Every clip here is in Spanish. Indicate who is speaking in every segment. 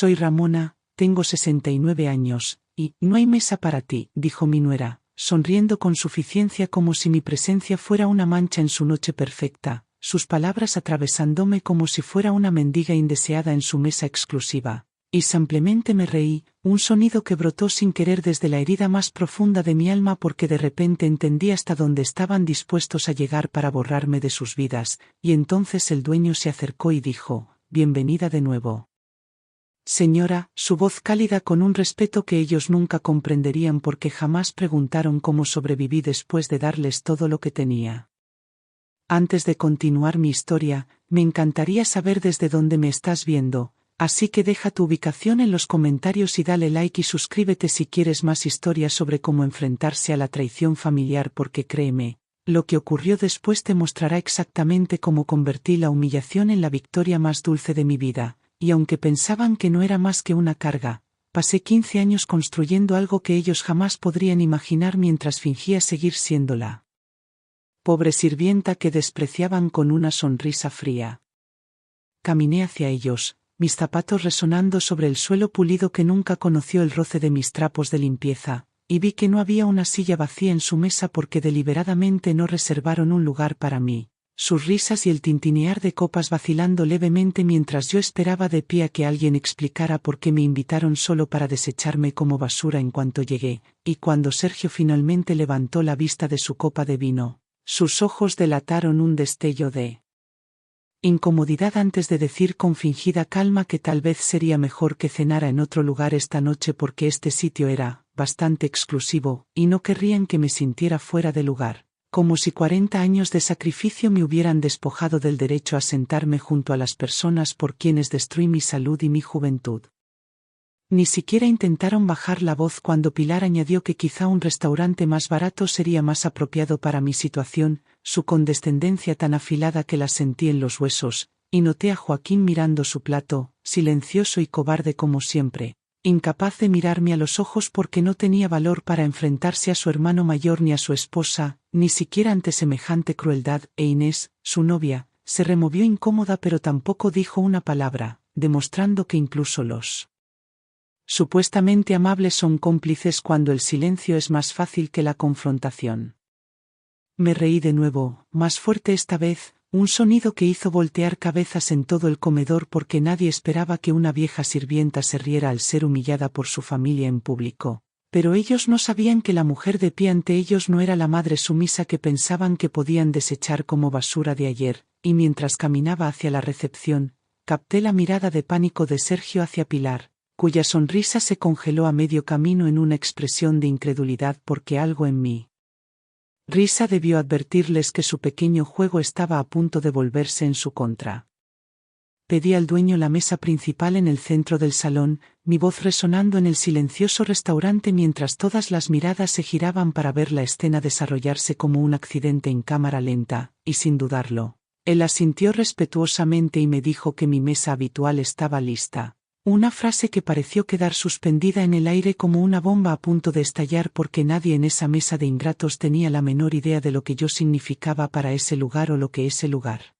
Speaker 1: Soy Ramona, tengo 69 años, y no hay mesa para ti, dijo mi nuera, sonriendo con suficiencia como si mi presencia fuera una mancha en su noche perfecta, sus palabras atravesándome como si fuera una mendiga indeseada en su mesa exclusiva. Y simplemente me reí, un sonido que brotó sin querer desde la herida más profunda de mi alma porque de repente entendí hasta dónde estaban dispuestos a llegar para borrarme de sus vidas, y entonces el dueño se acercó y dijo, «Bienvenida de nuevo». Señora, su voz cálida con un respeto que ellos nunca comprenderían porque jamás preguntaron cómo sobreviví después de darles todo lo que tenía. Antes de continuar mi historia, me encantaría saber desde dónde me estás viendo. Así que deja tu ubicación en los comentarios y dale like y suscríbete si quieres más historias sobre cómo enfrentarse a la traición familiar porque créeme, lo que ocurrió después te mostrará exactamente cómo convertí la humillación en la victoria más dulce de mi vida, y aunque pensaban que no era más que una carga, pasé 15 años construyendo algo que ellos jamás podrían imaginar mientras fingía seguir siendo la pobre sirvienta que despreciaban con una sonrisa fría. Caminé hacia ellos, mis zapatos resonando sobre el suelo pulido que nunca conoció el roce de mis trapos de limpieza, y vi que no había una silla vacía en su mesa porque deliberadamente no reservaron un lugar para mí. Sus risas y el tintinear de copas vacilando levemente mientras yo esperaba de pie a que alguien explicara por qué me invitaron solo para desecharme como basura en cuanto llegué, y cuando Sergio finalmente levantó la vista de su copa de vino, sus ojos delataron un destello de incomodidad antes de decir con fingida calma que tal vez sería mejor que cenara en otro lugar esta noche porque este sitio era bastante exclusivo, y no querrían que me sintiera fuera de lugar, como si 40 años de sacrificio me hubieran despojado del derecho a sentarme junto a las personas por quienes destruí mi salud y mi juventud. Ni siquiera intentaron bajar la voz cuando Pilar añadió que quizá un restaurante más barato sería más apropiado para mi situación, su condescendencia tan afilada que la sentí en los huesos, y noté a Joaquín mirando su plato, silencioso y cobarde como siempre, incapaz de mirarme a los ojos porque no tenía valor para enfrentarse a su hermano mayor ni a su esposa, ni siquiera ante semejante crueldad, e Inés, su novia, se removió incómoda pero tampoco dijo una palabra, demostrando que incluso los supuestamente amables son cómplices cuando el silencio es más fácil que la confrontación. Me reí de nuevo, más fuerte esta vez, un sonido que hizo voltear cabezas en todo el comedor porque nadie esperaba que una vieja sirvienta se riera al ser humillada por su familia en público. Pero ellos no sabían que la mujer de pie ante ellos no era la madre sumisa que pensaban que podían desechar como basura de ayer, y mientras caminaba hacia la recepción, capté la mirada de pánico de Sergio hacia Pilar, cuya sonrisa se congeló a medio camino en una expresión de incredulidad porque algo en mí risa debió advertirles que su pequeño juego estaba a punto de volverse en su contra. Pedí al dueño la mesa principal en el centro del salón, mi voz resonando en el silencioso restaurante mientras todas las miradas se giraban para ver la escena desarrollarse como un accidente en cámara lenta, y sin dudarlo, él asintió respetuosamente y me dijo que mi mesa habitual estaba lista. Una frase que pareció quedar suspendida en el aire como una bomba a punto de estallar porque nadie en esa mesa de ingratos tenía la menor idea de lo que yo significaba para ese lugar o lo que ese lugar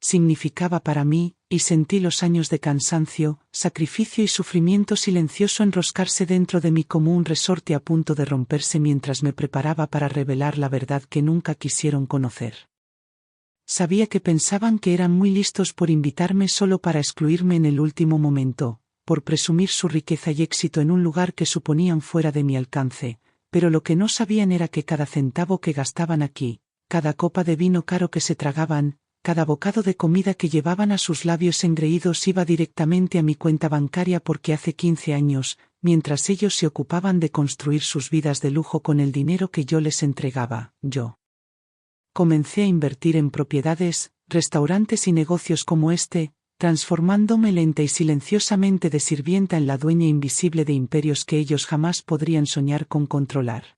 Speaker 1: significaba para mí, y sentí los años de cansancio, sacrificio y sufrimiento silencioso enroscarse dentro de mí como un resorte a punto de romperse mientras me preparaba para revelar la verdad que nunca quisieron conocer. Sabía que pensaban que eran muy listos por invitarme solo para excluirme en el último momento, por presumir su riqueza y éxito en un lugar que suponían fuera de mi alcance, pero lo que no sabían era que cada centavo que gastaban aquí, cada copa de vino caro que se tragaban, cada bocado de comida que llevaban a sus labios engreídos iba directamente a mi cuenta bancaria porque hace 15 años, mientras ellos se ocupaban de construir sus vidas de lujo con el dinero que yo les entregaba, yo comencé a invertir en propiedades, restaurantes y negocios como este, transformándome lenta y silenciosamente de sirvienta en la dueña invisible de imperios que ellos jamás podrían soñar con controlar.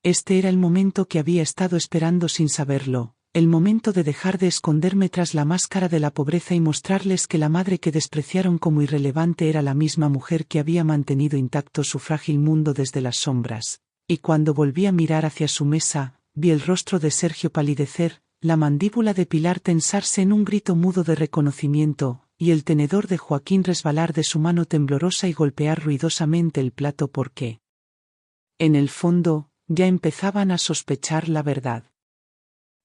Speaker 1: Este era el momento que había estado esperando sin saberlo, el momento de dejar de esconderme tras la máscara de la pobreza y mostrarles que la madre que despreciaron como irrelevante era la misma mujer que había mantenido intacto su frágil mundo desde las sombras. Y cuando volví a mirar hacia su mesa, vi el rostro de Sergio palidecer, la mandíbula de Pilar tensarse en un grito mudo de reconocimiento, y el tenedor de Joaquín resbalar de su mano temblorosa y golpear ruidosamente el plato porque, en el fondo, ya empezaban a sospechar la verdad.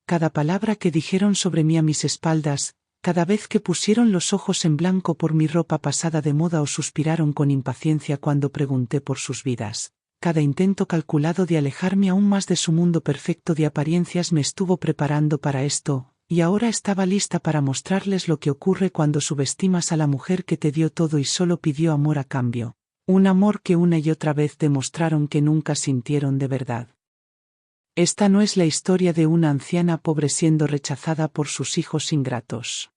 Speaker 1: Cada palabra que dijeron sobre mí a mis espaldas, cada vez que pusieron los ojos en blanco por mi ropa pasada de moda o suspiraron con impaciencia cuando pregunté por sus vidas, cada intento calculado de alejarme aún más de su mundo perfecto de apariencias me estuvo preparando para esto, y ahora estaba lista para mostrarles lo que ocurre cuando subestimas a la mujer que te dio todo y solo pidió amor a cambio, un amor que una y otra vez demostraron que nunca sintieron de verdad. Esta no es la historia de una anciana pobre siendo rechazada por sus hijos ingratos.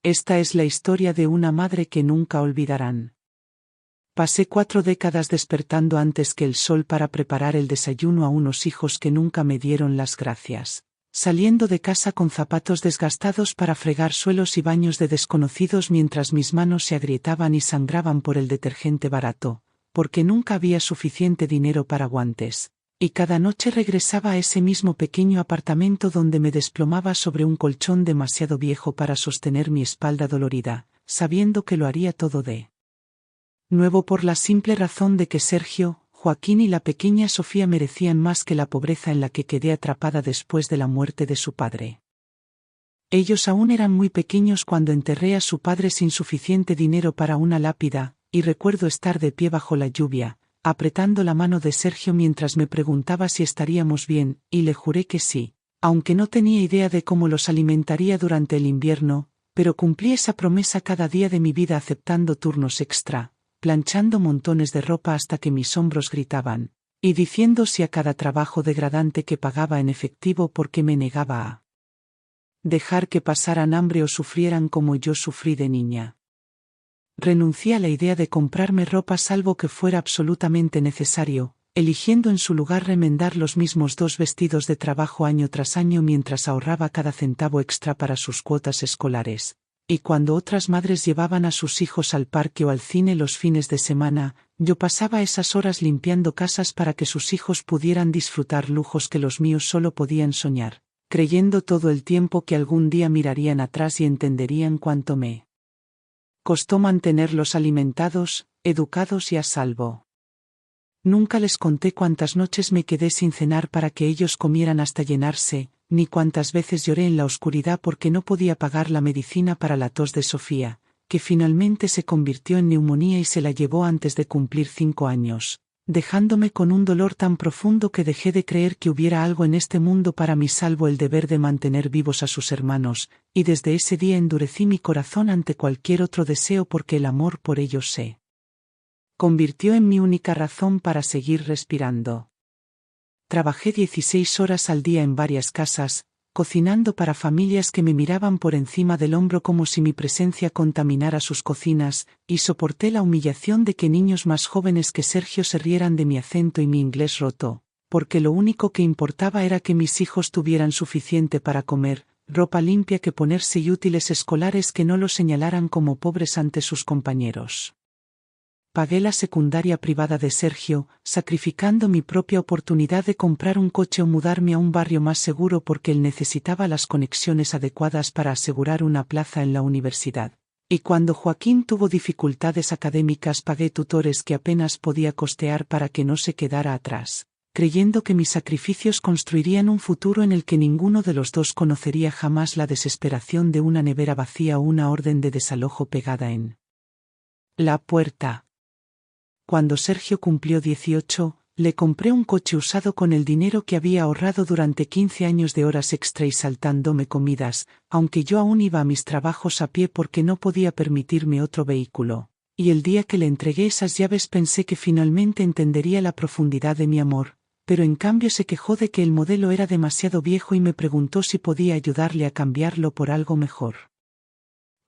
Speaker 1: Esta es la historia de una madre que nunca olvidarán. Pasé 4 décadas despertando antes que el sol para preparar el desayuno a unos hijos que nunca me dieron las gracias, saliendo de casa con zapatos desgastados para fregar suelos y baños de desconocidos mientras mis manos se agrietaban y sangraban por el detergente barato, porque nunca había suficiente dinero para guantes. Y cada noche regresaba a ese mismo pequeño apartamento donde me desplomaba sobre un colchón demasiado viejo para sostener mi espalda dolorida, sabiendo que lo haría todo de nuevo por la simple razón de que Sergio, Joaquín y la pequeña Sofía merecían más que la pobreza en la que quedé atrapada después de la muerte de su padre. Ellos aún eran muy pequeños cuando enterré a su padre sin suficiente dinero para una lápida, y recuerdo estar de pie bajo la lluvia, apretando la mano de Sergio mientras me preguntaba si estaríamos bien, y le juré que sí, aunque no tenía idea de cómo los alimentaría durante el invierno, pero cumplí esa promesa cada día de mi vida aceptando turnos extra, planchando montones de ropa hasta que mis hombros gritaban, y diciendo sí a cada trabajo degradante que pagaba en efectivo porque me negaba a dejar que pasaran hambre o sufrieran como yo sufrí de niña. Renuncié a la idea de comprarme ropa salvo que fuera absolutamente necesario, eligiendo en su lugar remendar los mismos 2 vestidos de trabajo año tras año mientras ahorraba cada centavo extra para sus cuotas escolares. Y cuando otras madres llevaban a sus hijos al parque o al cine los fines de semana, yo pasaba esas horas limpiando casas para que sus hijos pudieran disfrutar lujos que los míos solo podían soñar, creyendo todo el tiempo que algún día mirarían atrás y entenderían cuánto me costó mantenerlos alimentados, educados y a salvo. Nunca les conté cuántas noches me quedé sin cenar para que ellos comieran hasta llenarse, ni cuántas veces lloré en la oscuridad porque no podía pagar la medicina para la tos de Sofía, que finalmente se convirtió en neumonía y se la llevó antes de cumplir 5 años, dejándome con un dolor tan profundo que dejé de creer que hubiera algo en este mundo para mí salvo el deber de mantener vivos a sus hermanos, y desde ese día endurecí mi corazón ante cualquier otro deseo porque el amor por ellos se convirtió en mi única razón para seguir respirando. Trabajé 16 horas al día en varias casas, cocinando para familias que me miraban por encima del hombro como si mi presencia contaminara sus cocinas, y soporté la humillación de que niños más jóvenes que Sergio se rieran de mi acento y mi inglés roto, porque lo único que importaba era que mis hijos tuvieran suficiente para comer, ropa limpia que ponerse y útiles escolares que no los señalaran como pobres ante sus compañeros. Pagué la secundaria privada de Sergio, sacrificando mi propia oportunidad de comprar un coche o mudarme a un barrio más seguro porque él necesitaba las conexiones adecuadas para asegurar una plaza en la universidad. Y cuando Joaquín tuvo dificultades académicas pagué tutores que apenas podía costear para que no se quedara atrás, creyendo que mis sacrificios construirían un futuro en el que ninguno de los dos conocería jamás la desesperación de una nevera vacía o una orden de desalojo pegada en la puerta. Cuando Sergio cumplió 18, le compré un coche usado con el dinero que había ahorrado durante 15 años de horas extra y saltándome comidas, aunque yo aún iba a mis trabajos a pie porque no podía permitirme otro vehículo. Y el día que le entregué esas llaves pensé que finalmente entendería la profundidad de mi amor, pero en cambio se quejó de que el modelo era demasiado viejo y me preguntó si podía ayudarle a cambiarlo por algo mejor.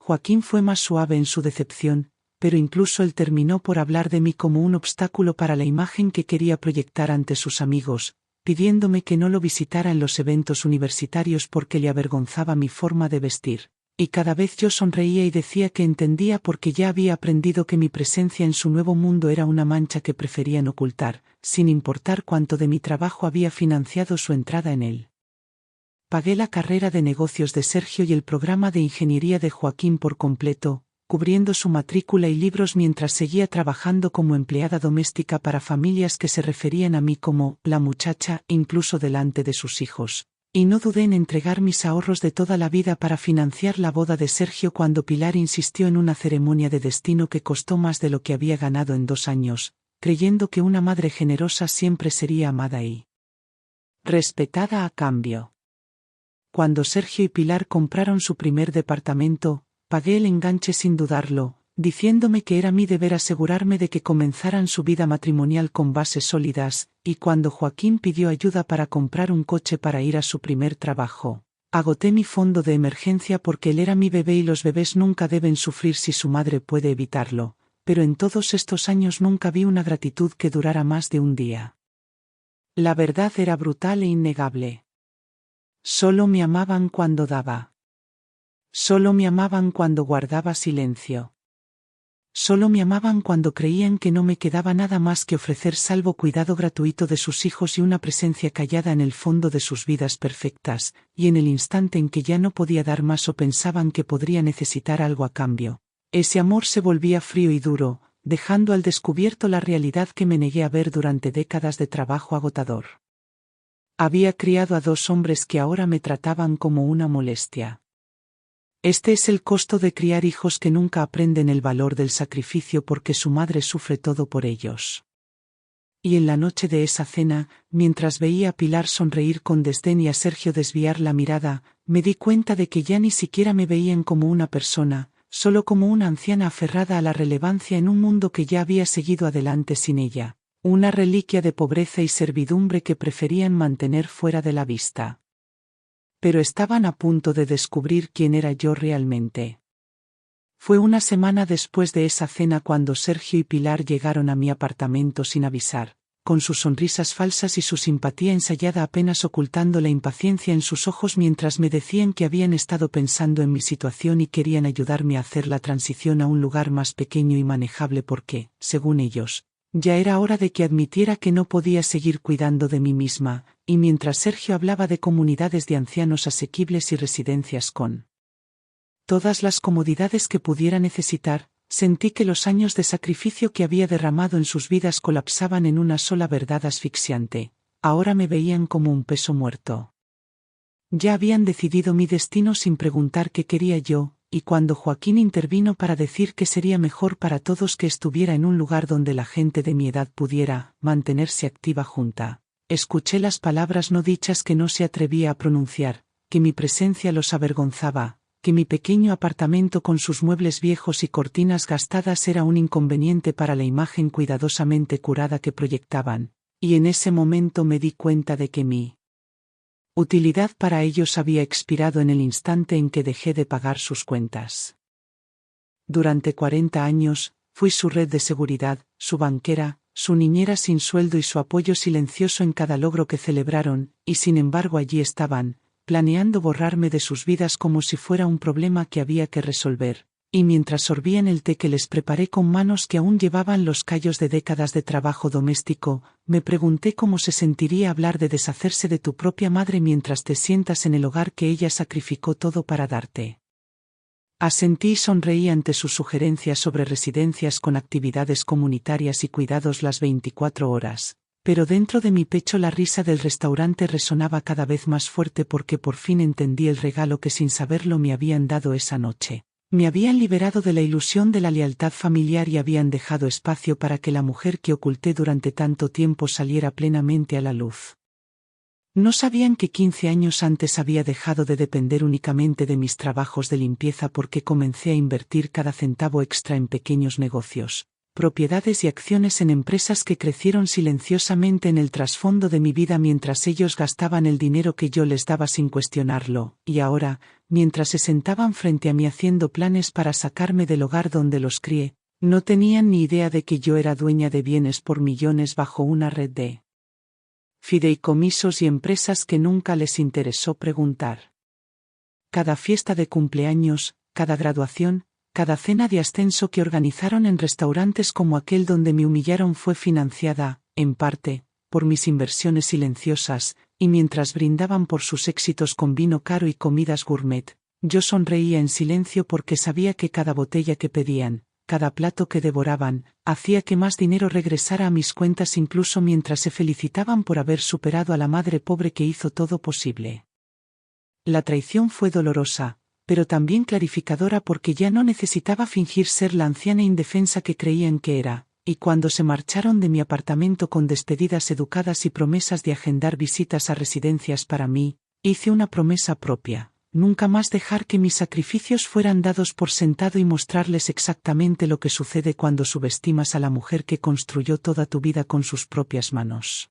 Speaker 1: Joaquín fue más suave en su decepción, pero incluso él terminó por hablar de mí como un obstáculo para la imagen que quería proyectar ante sus amigos, pidiéndome que no lo visitara en los eventos universitarios porque le avergonzaba mi forma de vestir. Y cada vez yo sonreía y decía que entendía porque ya había aprendido que mi presencia en su nuevo mundo era una mancha que preferían ocultar, sin importar cuánto de mi trabajo había financiado su entrada en él. pagué la carrera de negocios de Sergio y el programa de ingeniería de Joaquín por completo, cubriendo su matrícula y libros mientras seguía trabajando como empleada doméstica para familias que se referían a mí como «la muchacha», incluso delante de sus hijos. Y no dudé en entregar mis ahorros de toda la vida para financiar la boda de Sergio cuando Pilar insistió en una ceremonia de destino que costó más de lo que había ganado en 2 años, creyendo que una madre generosa siempre sería amada y respetada a cambio. Cuando Sergio y Pilar compraron su primer departamento, pagué el enganche sin dudarlo, diciéndome que era mi deber asegurarme de que comenzaran su vida matrimonial con bases sólidas, y cuando Joaquín pidió ayuda para comprar un coche para ir a su primer trabajo, agoté mi fondo de emergencia porque él era mi bebé y los bebés nunca deben sufrir si su madre puede evitarlo, pero en todos estos años nunca vi una gratitud que durara más de un día. La verdad era brutal e innegable. Solo me amaban cuando daba. Solo me amaban cuando guardaba silencio. Solo me amaban cuando creían que no me quedaba nada más que ofrecer salvo cuidado gratuito de sus hijos y una presencia callada en el fondo de sus vidas perfectas, y en el instante en que ya no podía dar más o pensaban que podría necesitar algo a cambio, ese amor se volvía frío y duro, dejando al descubierto la realidad que me negué a ver durante décadas de trabajo agotador. Había criado a 2 hombres que ahora me trataban como una molestia. Este es el costo de criar hijos que nunca aprenden el valor del sacrificio porque su madre sufre todo por ellos. Y en la noche de esa cena, mientras veía a Pilar sonreír con desdén y a Sergio desviar la mirada, me di cuenta de que ya ni siquiera me veían como una persona, solo como una anciana aferrada a la relevancia en un mundo que ya había seguido adelante sin ella, una reliquia de pobreza y servidumbre que preferían mantener fuera de la vista. Pero estaban a punto de descubrir quién era yo realmente. Fue una semana después de esa cena cuando Sergio y Pilar llegaron a mi apartamento sin avisar, con sus sonrisas falsas y su simpatía ensayada apenas ocultando la impaciencia en sus ojos mientras me decían que habían estado pensando en mi situación y querían ayudarme a hacer la transición a un lugar más pequeño y manejable porque, según ellos, ya era hora de que admitiera que no podía seguir cuidando de mí misma, y mientras Sergio hablaba de comunidades de ancianos asequibles y residencias con todas las comodidades que pudiera necesitar, sentí que los años de sacrificio que había derramado en sus vidas colapsaban en una sola verdad asfixiante. Ahora me veían como un peso muerto. Ya habían decidido mi destino sin preguntar qué quería yo, y cuando Joaquín intervino para decir que sería mejor para todos que estuviera en un lugar donde la gente de mi edad pudiera mantenerse activa junta, escuché las palabras no dichas que no se atrevía a pronunciar, que mi presencia los avergonzaba, que mi pequeño apartamento con sus muebles viejos y cortinas gastadas era un inconveniente para la imagen cuidadosamente curada que proyectaban, y en ese momento me di cuenta de que mi utilidad para ellos había expirado en el instante en que dejé de pagar sus cuentas. Durante 40 años, fui su red de seguridad, su banquera, su niñera sin sueldo y su apoyo silencioso en cada logro que celebraron, y sin embargo allí estaban, planeando borrarme de sus vidas como si fuera un problema que había que resolver, y mientras sorbían el té que les preparé con manos que aún llevaban los callos de décadas de trabajo doméstico, me pregunté cómo se sentiría hablar de deshacerse de tu propia madre mientras te sientas en el hogar que ella sacrificó todo para darte. Asentí y sonreí ante sus sugerencias sobre residencias con actividades comunitarias y cuidados las 24 horas. Pero dentro de mi pecho la risa del restaurante resonaba cada vez más fuerte porque por fin entendí el regalo que sin saberlo me habían dado esa noche. Me habían liberado de la ilusión de la lealtad familiar y habían dejado espacio para que la mujer que oculté durante tanto tiempo saliera plenamente a la luz. No sabían que 15 años antes había dejado de depender únicamente de mis trabajos de limpieza porque comencé a invertir cada centavo extra en pequeños negocios, propiedades y acciones en empresas que crecieron silenciosamente en el trasfondo de mi vida mientras ellos gastaban el dinero que yo les daba sin cuestionarlo, y ahora, mientras se sentaban frente a mí haciendo planes para sacarme del hogar donde los crié, no tenían ni idea de que yo era dueña de bienes por millones bajo una red de fideicomisos y empresas que nunca les interesó preguntar. Cada fiesta de cumpleaños, cada graduación, cada cena de ascenso que organizaron en restaurantes como aquel donde me humillaron fue financiada, en parte, por mis inversiones silenciosas, y mientras brindaban por sus éxitos con vino caro y comidas gourmet, yo sonreía en silencio porque sabía que cada botella que pedían, cada plato que devoraban, hacía que más dinero regresara a mis cuentas incluso mientras se felicitaban por haber superado a la madre pobre que hizo todo posible. La traición fue dolorosa, pero también clarificadora porque ya no necesitaba fingir ser la anciana indefensa que creían que era, y cuando se marcharon de mi apartamento con despedidas educadas y promesas de agendar visitas a residencias para mí, hice una promesa propia: nunca más dejar que mis sacrificios fueran dados por sentado y mostrarles exactamente lo que sucede cuando subestimas a la mujer que construyó toda tu vida con sus propias manos.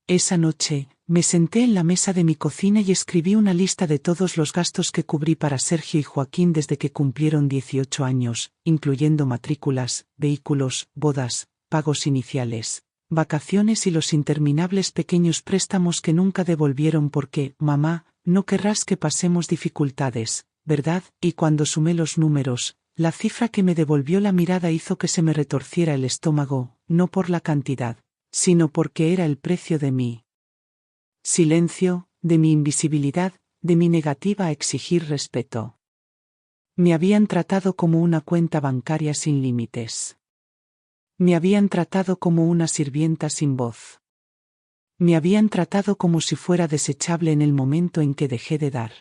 Speaker 1: Esa noche, me senté en la mesa de mi cocina y escribí una lista de todos los gastos que cubrí para Sergio y Joaquín desde que cumplieron 18 años, incluyendo matrículas, vehículos, bodas, pagos iniciales, vacaciones y los interminables pequeños préstamos que nunca devolvieron porque, mamá, no querrás que pasemos dificultades, ¿verdad? Y cuando sumé los números, la cifra que me devolvió la mirada hizo que se me retorciera el estómago, no por la cantidad, sino porque era el precio de mi silencio, de mi invisibilidad, de mi negativa a exigir respeto. Me habían tratado como una cuenta bancaria sin límites. Me habían tratado como una sirvienta sin voz. Me habían tratado como si fuera desechable en el momento en que dejé de dar.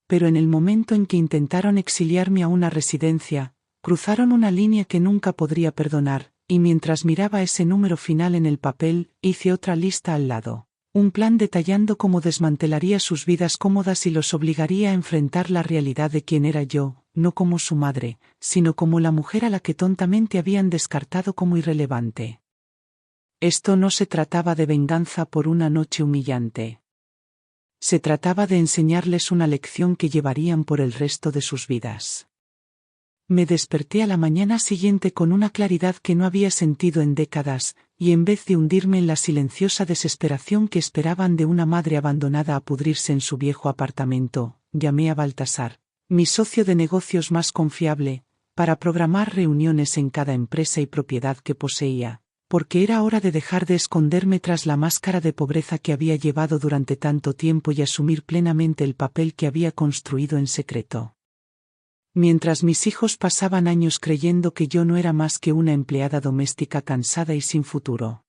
Speaker 1: Pero en el momento en que intentaron exiliarme a una residencia, cruzaron una línea que nunca podría perdonar, y mientras miraba ese número final en el papel, hice otra lista al lado. Un plan detallando cómo desmantelaría sus vidas cómodas y los obligaría a enfrentar la realidad de quién era yo, no como su madre, sino como la mujer a la que tontamente habían descartado como irrelevante. Esto no se trataba de venganza por una noche humillante. Se trataba de enseñarles una lección que llevarían por el resto de sus vidas. Me desperté a la mañana siguiente con una claridad que no había sentido en décadas, y en vez de hundirme en la silenciosa desesperación que esperaban de una madre abandonada a pudrirse en su viejo apartamento, llamé a Baltasar, mi socio de negocios más confiable, para programar reuniones en cada empresa y propiedad que poseía, porque era hora de dejar de esconderme tras la máscara de pobreza que había llevado durante tanto tiempo y asumir plenamente el papel que había construido en secreto. Mientras mis hijos pasaban años creyendo que yo no era más que una empleada doméstica cansada y sin futuro.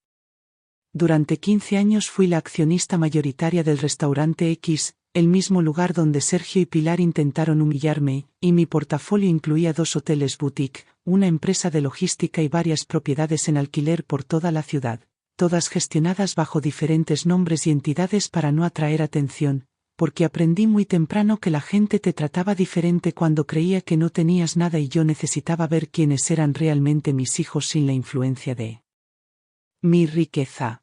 Speaker 1: Durante 15 años fui la accionista mayoritaria del restaurante X, el mismo lugar donde Sergio y Pilar intentaron humillarme, y mi portafolio incluía 2 hoteles boutique, una empresa de logística y varias propiedades en alquiler por toda la ciudad, todas gestionadas bajo diferentes nombres y entidades para no atraer atención, porque aprendí muy temprano que la gente te trataba diferente cuando creía que no tenías nada y yo necesitaba ver quiénes eran realmente mis hijos sin la influencia de mi riqueza.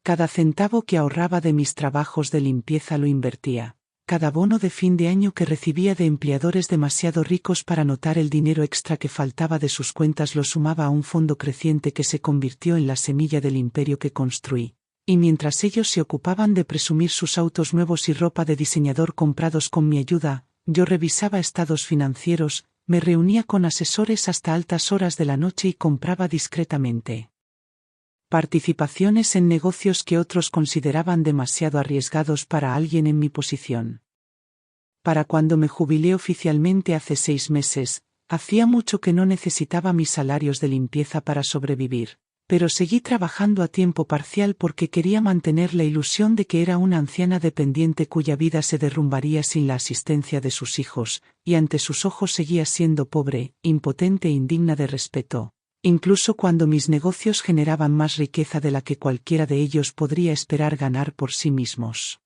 Speaker 1: Cada centavo que ahorraba de mis trabajos de limpieza lo invertía. Cada bono de fin de año que recibía de empleadores demasiado ricos para notar el dinero extra que faltaba de sus cuentas lo sumaba a un fondo creciente que se convirtió en la semilla del imperio que construí. Y mientras ellos se ocupaban de presumir sus autos nuevos y ropa de diseñador comprados con mi ayuda, yo revisaba estados financieros, me reunía con asesores hasta altas horas de la noche y compraba discretamente participaciones en negocios que otros consideraban demasiado arriesgados para alguien en mi posición. Para cuando me jubilé oficialmente hace 6 meses, hacía mucho que no necesitaba mis salarios de limpieza para sobrevivir, pero seguí trabajando a tiempo parcial porque quería mantener la ilusión de que era una anciana dependiente cuya vida se derrumbaría sin la asistencia de sus hijos, y ante sus ojos seguía siendo pobre, impotente e indigna de respeto. Incluso cuando mis negocios generaban más riqueza de la que cualquiera de ellos podría esperar ganar por sí mismos.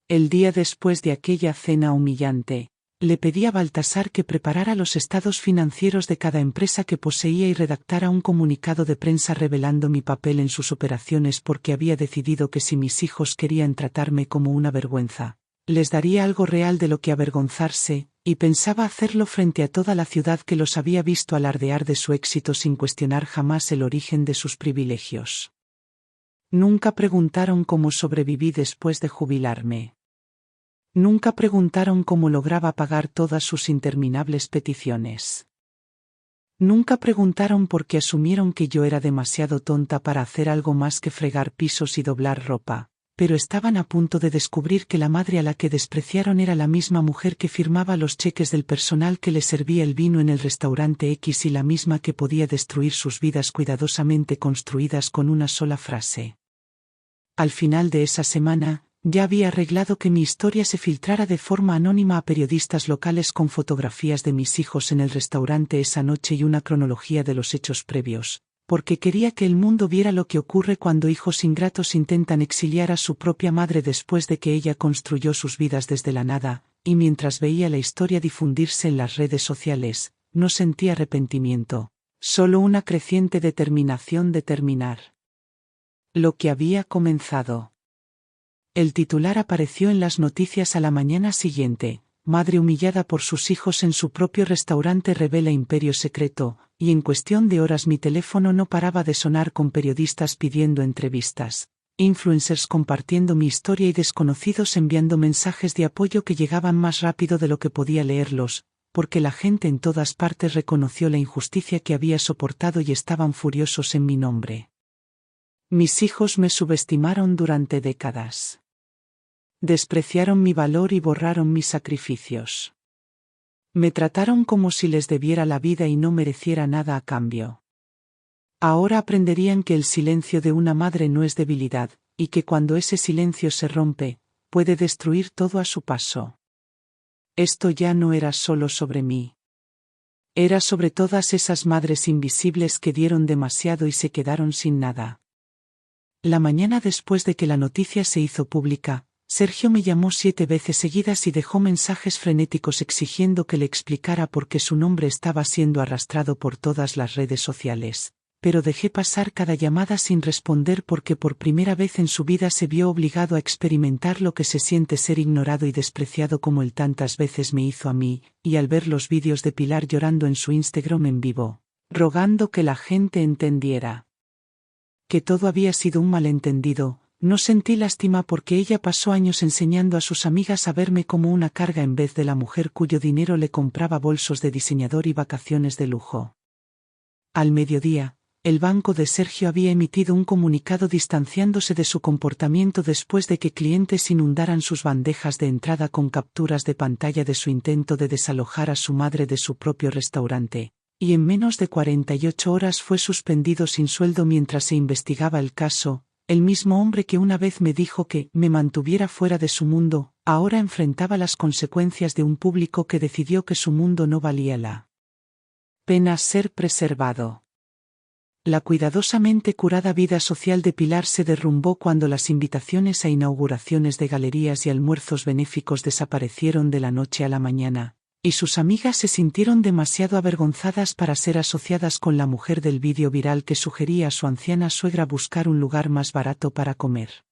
Speaker 1: El día después de aquella cena humillante, le pedí a Baltasar que preparara los estados financieros de cada empresa que poseía y redactara un comunicado de prensa revelando mi papel en sus operaciones porque había decidido que si mis hijos querían tratarme como una vergüenza, les daría algo real de lo que avergonzarse, y pensaba hacerlo frente a toda la ciudad que los había visto alardear de su éxito sin cuestionar jamás el origen de sus privilegios. Nunca preguntaron cómo sobreviví después de jubilarme. Nunca preguntaron cómo lograba pagar todas sus interminables peticiones. Nunca preguntaron por qué asumieron que yo era demasiado tonta para hacer algo más que fregar pisos y doblar ropa, pero estaban a punto de descubrir que la madre a la que despreciaron era la misma mujer que firmaba los cheques del personal que les servía el vino en el restaurante X y la misma que podía destruir sus vidas cuidadosamente construidas con una sola frase. Al final de esa semana, ya había arreglado que mi historia se filtrara de forma anónima a periodistas locales con fotografías de mis hijos en el restaurante esa noche y una cronología de los hechos previos, porque quería que el mundo viera lo que ocurre cuando hijos ingratos intentan exiliar a su propia madre después de que ella construyó sus vidas desde la nada, y mientras veía la historia difundirse en las redes sociales, no sentía arrepentimiento, solo una creciente determinación de terminar lo que había comenzado. El titular apareció en las noticias a la mañana siguiente: madre humillada por sus hijos en su propio restaurante revela imperio secreto, y en cuestión de horas mi teléfono no paraba de sonar con periodistas pidiendo entrevistas, influencers compartiendo mi historia y desconocidos enviando mensajes de apoyo que llegaban más rápido de lo que podía leerlos, porque la gente en todas partes reconoció la injusticia que había soportado y estaban furiosos en mi nombre. Mis hijos me subestimaron durante décadas. Despreciaron mi valor y borraron mis sacrificios. Me trataron como si les debiera la vida y no mereciera nada a cambio. Ahora aprenderían que el silencio de una madre no es debilidad, y que cuando ese silencio se rompe, puede destruir todo a su paso. Esto ya no era solo sobre mí. Era sobre todas esas madres invisibles que dieron demasiado y se quedaron sin nada. La mañana después de que la noticia se hizo pública, Sergio me llamó 7 veces seguidas y dejó mensajes frenéticos exigiendo que le explicara por qué su nombre estaba siendo arrastrado por todas las redes sociales, pero dejé pasar cada llamada sin responder porque por primera vez en su vida se vio obligado a experimentar lo que se siente ser ignorado y despreciado como él tantas veces me hizo a mí, y al ver los vídeos de Pilar llorando en su Instagram en vivo, rogando que la gente entendiera que todo había sido un malentendido, no sentí lástima porque ella pasó años enseñando a sus amigas a verme como una carga en vez de la mujer cuyo dinero le compraba bolsos de diseñador y vacaciones de lujo. Al mediodía, el banco de Sergio había emitido un comunicado distanciándose de su comportamiento después de que clientes inundaran sus bandejas de entrada con capturas de pantalla de su intento de desalojar a su madre de su propio restaurante, y en menos de 48 horas fue suspendido sin sueldo mientras se investigaba el caso. El mismo hombre que una vez me dijo que me mantuviera fuera de su mundo, ahora enfrentaba las consecuencias de un público que decidió que su mundo no valía la pena ser preservado. La cuidadosamente curada vida social de Pilar se derrumbó cuando las invitaciones a inauguraciones de galerías y almuerzos benéficos desaparecieron de la noche a la mañana, y sus amigas se sintieron demasiado avergonzadas para ser asociadas con la mujer del vídeo viral que sugería a su anciana suegra buscar un lugar más barato para comer.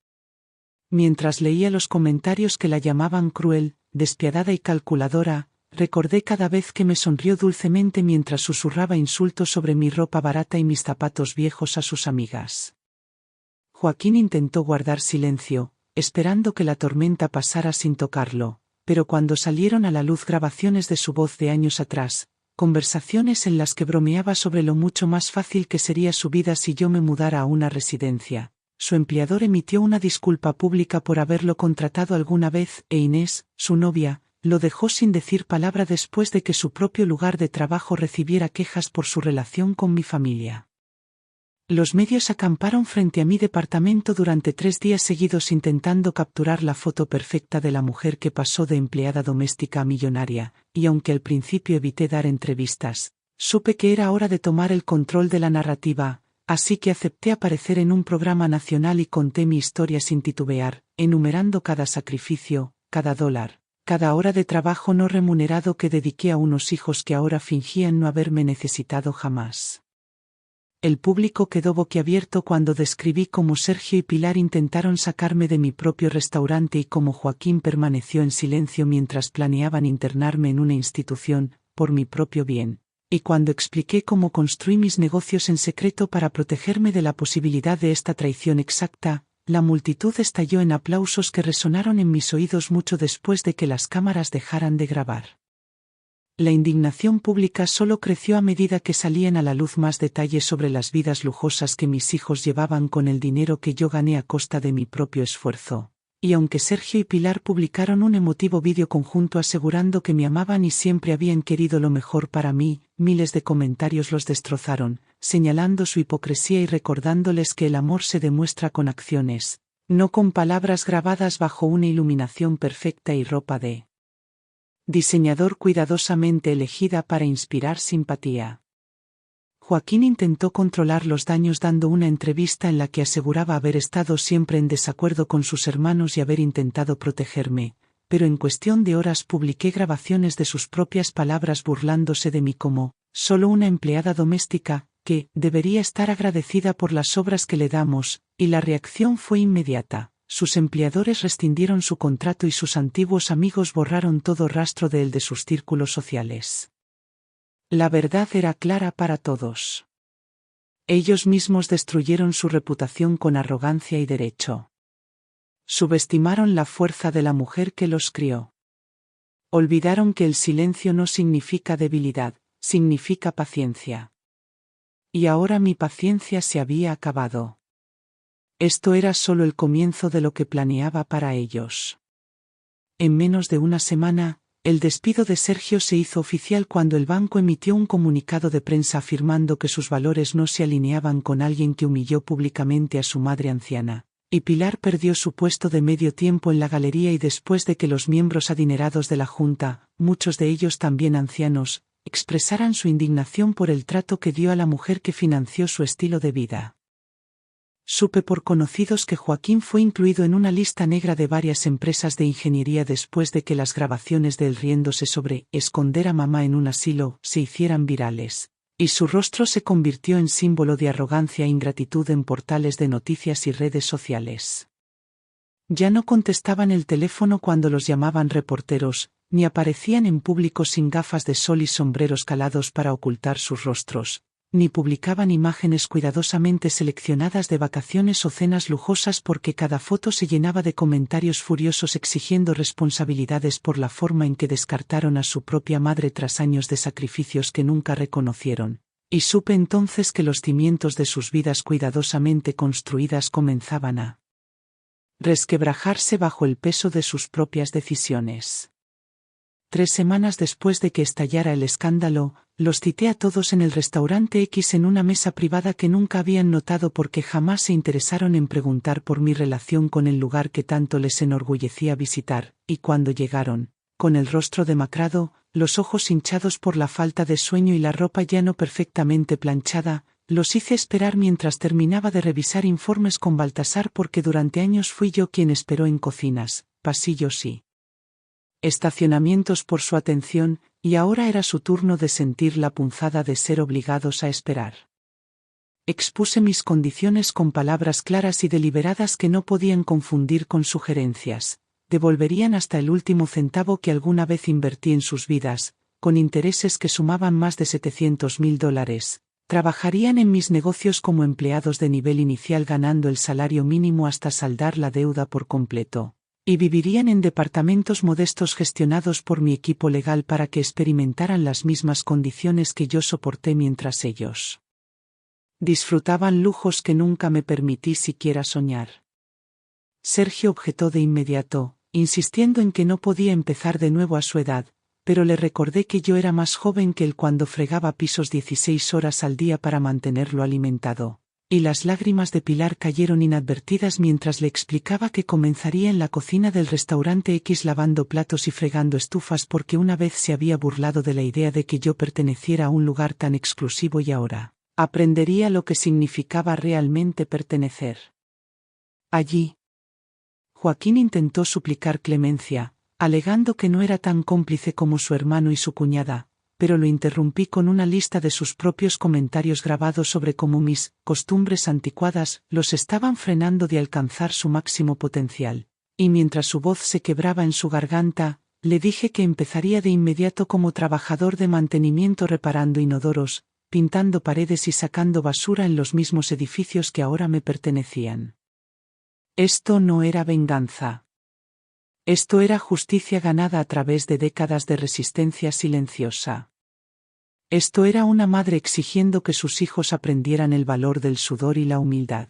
Speaker 1: Mientras leía los comentarios que la llamaban cruel, despiadada y calculadora, recordé cada vez que me sonrió dulcemente mientras susurraba insultos sobre mi ropa barata y mis zapatos viejos a sus amigas. Joaquín intentó guardar silencio, esperando que la tormenta pasara sin tocarlo, pero cuando salieron a la luz grabaciones de su voz de años atrás, conversaciones en las que bromeaba sobre lo mucho más fácil que sería su vida si yo me mudara a una residencia, su empleador emitió una disculpa pública por haberlo contratado alguna vez e Inés, su novia, lo dejó sin decir palabra después de que su propio lugar de trabajo recibiera quejas por su relación con mi familia. Los medios acamparon frente a mi departamento durante 3 días seguidos intentando capturar la foto perfecta de la mujer que pasó de empleada doméstica a millonaria, y aunque al principio evité dar entrevistas, supe que era hora de tomar el control de la narrativa, así que acepté aparecer en un programa nacional y conté mi historia sin titubear, enumerando cada sacrificio, cada dólar, cada hora de trabajo no remunerado que dediqué a unos hijos que ahora fingían no haberme necesitado jamás. El público quedó boquiabierto cuando describí cómo Sergio y Pilar intentaron sacarme de mi propio restaurante y cómo Joaquín permaneció en silencio mientras planeaban internarme en una institución, por mi propio bien, y cuando expliqué cómo construí mis negocios en secreto para protegerme de la posibilidad de esta traición exacta, la multitud estalló en aplausos que resonaron en mis oídos mucho después de que las cámaras dejaran de grabar. La indignación pública solo creció a medida que salían a la luz más detalles sobre las vidas lujosas que mis hijos llevaban con el dinero que yo gané a costa de mi propio esfuerzo. Y aunque Sergio y Pilar publicaron un emotivo vídeo conjunto asegurando que me amaban y siempre habían querido lo mejor para mí, miles de comentarios los destrozaron, señalando su hipocresía y recordándoles que el amor se demuestra con acciones, no con palabras grabadas bajo una iluminación perfecta y ropa de diseñador cuidadosamente elegida para inspirar simpatía. Joaquín intentó controlar los daños dando una entrevista en la que aseguraba haber estado siempre en desacuerdo con sus hermanos y haber intentado protegerme, pero en cuestión de horas publiqué grabaciones de sus propias palabras burlándose de mí como, solo una empleada doméstica, que debería estar agradecida por las obras que le damos, y la reacción fue inmediata. Sus empleadores rescindieron su contrato y sus antiguos amigos borraron todo rastro de él de sus círculos sociales. La verdad era clara para todos. Ellos mismos destruyeron su reputación con arrogancia y derecho. Subestimaron la fuerza de la mujer que los crió. Olvidaron que el silencio no significa debilidad, significa paciencia. Y ahora mi paciencia se había acabado. Esto era solo el comienzo de lo que planeaba para ellos. En menos de una semana, el despido de Sergio se hizo oficial cuando el banco emitió un comunicado de prensa afirmando que sus valores no se alineaban con alguien que humilló públicamente a su madre anciana, y Pilar perdió su puesto de medio tiempo en la galería y después de que los miembros adinerados de la Junta, muchos de ellos también ancianos, expresaran su indignación por el trato que dio a la mujer que financió su estilo de vida. Supe por conocidos que Joaquín fue incluido en una lista negra de varias empresas de ingeniería después de que las grabaciones de él riéndose sobre esconder a mamá en un asilo se hicieran virales, y su rostro se convirtió en símbolo de arrogancia e ingratitud en portales de noticias y redes sociales. Ya no contestaban el teléfono cuando los llamaban reporteros, ni aparecían en público sin gafas de sol y sombreros calados para ocultar sus rostros, ni publicaban imágenes cuidadosamente seleccionadas de vacaciones o cenas lujosas porque cada foto se llenaba de comentarios furiosos exigiendo responsabilidades por la forma en que descartaron a su propia madre tras años de sacrificios que nunca reconocieron. Y supe entonces que los cimientos de sus vidas cuidadosamente construidas comenzaban a resquebrajarse bajo el peso de sus propias decisiones. 3 semanas después de que estallara el escándalo, los cité a todos en el restaurante X en una mesa privada que nunca habían notado porque jamás se interesaron en preguntar por mi relación con el lugar que tanto les enorgullecía visitar, y cuando llegaron, con el rostro demacrado, los ojos hinchados por la falta de sueño y la ropa ya no perfectamente planchada, los hice esperar mientras terminaba de revisar informes con Baltasar porque durante años fui yo quien esperó en cocinas, pasillos y estacionamientos por su atención, y ahora era su turno de sentir la punzada de ser obligados a esperar. Expuse mis condiciones con palabras claras y deliberadas que no podían confundir con sugerencias. Devolverían hasta el último centavo que alguna vez invertí en sus vidas, con intereses que sumaban más de $700.000. Trabajarían en mis negocios como empleados de nivel inicial ganando el salario mínimo hasta saldar la deuda por completo. Y vivirían en departamentos modestos gestionados por mi equipo legal para que experimentaran las mismas condiciones que yo soporté mientras ellos disfrutaban lujos que nunca me permití siquiera soñar. Sergio objetó de inmediato, insistiendo en que no podía empezar de nuevo a su edad, pero le recordé que yo era más joven que él cuando fregaba pisos 16 horas al día para mantenerlo alimentado. Y las lágrimas de Pilar cayeron inadvertidas mientras le explicaba que comenzaría en la cocina del restaurante X lavando platos y fregando estufas porque una vez se había burlado de la idea de que yo perteneciera a un lugar tan exclusivo y ahora aprendería lo que significaba realmente pertenecer allí. Joaquín intentó suplicar clemencia, alegando que no era tan cómplice como su hermano y su cuñada, pero lo interrumpí con una lista de sus propios comentarios grabados sobre cómo mis costumbres anticuadas los estaban frenando de alcanzar su máximo potencial, y mientras su voz se quebraba en su garganta, le dije que empezaría de inmediato como trabajador de mantenimiento reparando inodoros, pintando paredes y sacando basura en los mismos edificios que ahora me pertenecían. Esto no era venganza. Esto era justicia ganada a través de décadas de resistencia silenciosa. Esto era una madre exigiendo que sus hijos aprendieran el valor del sudor y la humildad.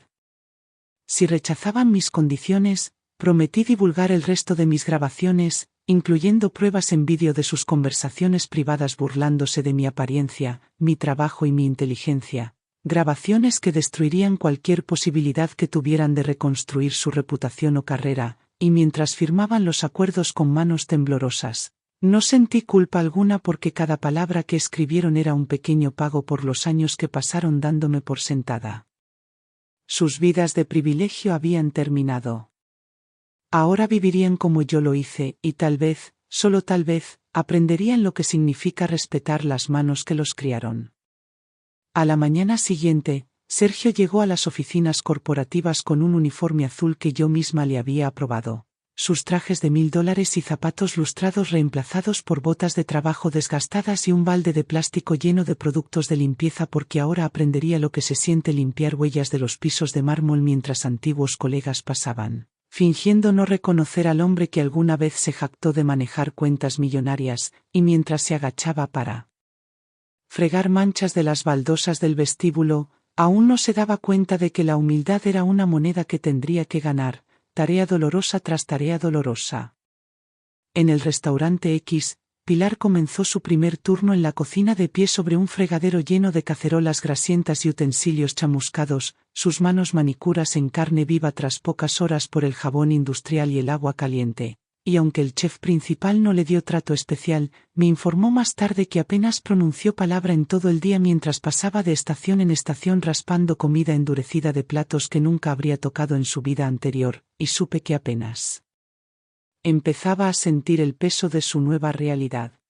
Speaker 1: Si rechazaban mis condiciones, prometí divulgar el resto de mis grabaciones, incluyendo pruebas en vídeo de sus conversaciones privadas burlándose de mi apariencia, mi trabajo y mi inteligencia, grabaciones que destruirían cualquier posibilidad que tuvieran de reconstruir su reputación o carrera, y mientras firmaban los acuerdos con manos temblorosas, no sentí culpa alguna porque cada palabra que escribieron era un pequeño pago por los años que pasaron dándome por sentada. Sus vidas de privilegio habían terminado. Ahora vivirían como yo lo hice, y tal vez, solo tal vez, aprenderían lo que significa respetar las manos que los criaron. A la mañana siguiente, Sergio llegó a las oficinas corporativas con un uniforme azul que yo misma le había aprobado. Sus trajes de $1000 y zapatos lustrados reemplazados por botas de trabajo desgastadas y un balde de plástico lleno de productos de limpieza porque ahora aprendería lo que se siente limpiar huellas de los pisos de mármol mientras antiguos colegas pasaban, fingiendo no reconocer al hombre que alguna vez se jactó de manejar cuentas millonarias, y mientras se agachaba para fregar manchas de las baldosas del vestíbulo, aún no se daba cuenta de que la humildad era una moneda que tendría que ganar, tarea dolorosa tras tarea dolorosa. En el restaurante X, Pilar comenzó su primer turno en la cocina de pie sobre un fregadero lleno de cacerolas grasientas y utensilios chamuscados, sus manos manicuras en carne viva tras pocas horas por el jabón industrial y el agua caliente. Y aunque el chef principal no le dio trato especial, me informó más tarde que apenas pronunció palabra en todo el día mientras pasaba de estación en estación raspando comida endurecida de platos que nunca habría tocado en su vida anterior, y supe que apenas empezaba a sentir el peso de su nueva realidad.